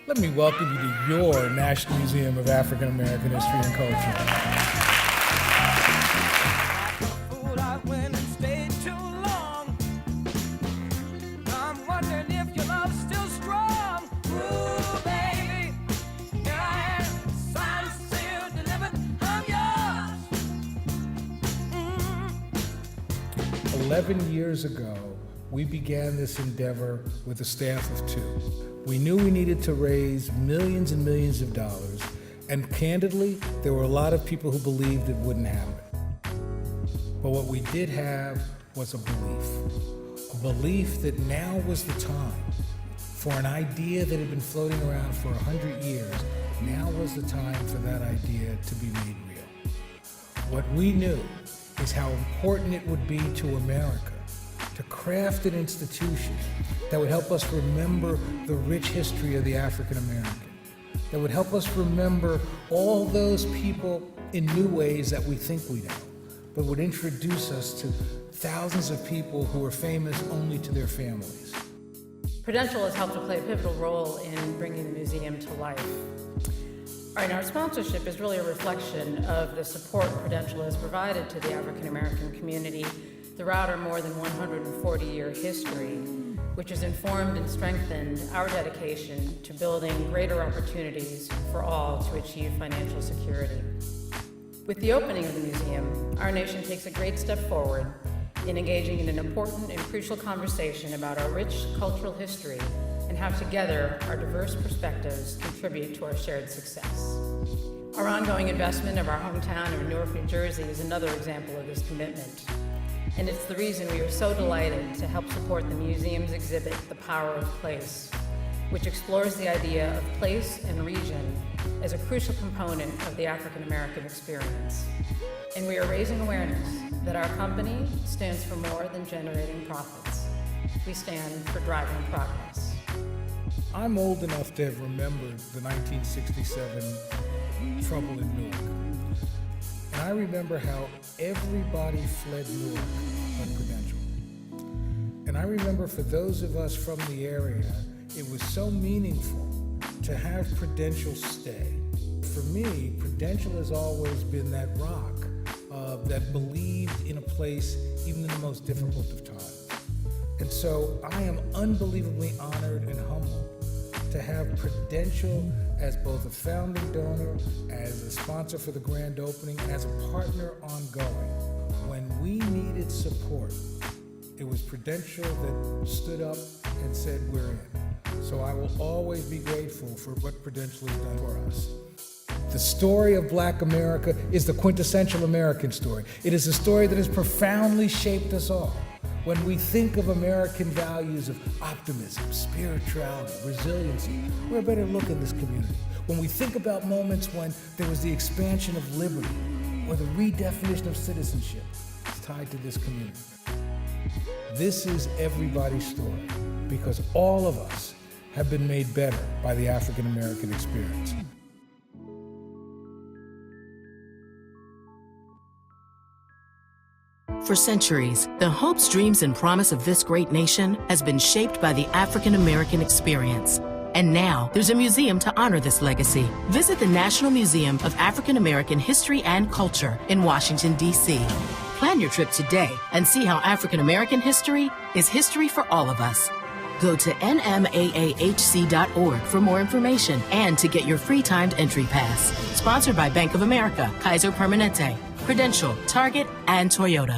Let me welcome you to your National Museum of African American History and Culture. Years ago, we began this endeavor with a staff of 2. We knew we needed to raise millions and millions of dollars, and candidly, there were a lot of people who believed it wouldn't happen. But what we did have was a belief that now was the time for an idea that had been floating around for 100 years. Now was the time for that idea to be made real. What we knew is how important it would be to America to craft an institution that would help us remember the rich history of the African American, that would help us remember all those people in new ways that we think we know, but would introduce us to thousands of people who are famous only to their families. Prudential has helped to play a pivotal role in bringing the museum to life. Our sponsorship is really a reflection of the support Prudential has provided to the African American community throughout our more than 140-year history, which has informed and strengthened our dedication to building greater opportunities for all to achieve financial security. With the opening of the museum, our nation takes a great step forward in engaging in an important and crucial conversation about our rich cultural history and how together our diverse perspectives contribute to our shared success. Our ongoing investment of our hometown of Newark, New Jersey is another example of this commitment. And it's the reason we are so delighted to help support the museum's exhibit, The Power of Place, which explores the idea of place and region as a crucial component of the African American experience. And we are raising awareness that our company stands for more than generating profits. We stand for driving progress. I'm old enough to have remembered the 1967 trouble in Newark. And I remember how everybody fled Newark but Prudential. And I remember for those of us from the area, it was so meaningful to have Prudential stay. For me, Prudential has always been that rock that believed in a place even in the most difficult of times. And so I am unbelievably honored and humbled to have Prudential as both a founding donor, as a sponsor for the grand opening, and as a partner ongoing. When we needed support, it was Prudential that stood up and said, we're in. So I will always be grateful for what Prudential has done for us. The story of Black America is the quintessential American story. It is a story that has profoundly shaped us all. When we think of American values of optimism, spirituality, resiliency, we're a better look in this community. When we think about moments when there was the expansion of liberty or the redefinition of citizenship, it's tied to this community. This is everybody's story because all of us have been made better by the African American experience. For centuries, the hopes, dreams, and promise of this great nation has been shaped by the African American experience. And now, there's a museum to honor this legacy. Visit the National Museum of African American History and Culture in Washington, D.C. Plan your trip today and see how African American history is history for all of us. Go to NMAAHC.org for more information and to get your free timed entry pass. Sponsored by Bank of America, Kaiser Permanente, Prudential, Target, and Toyota.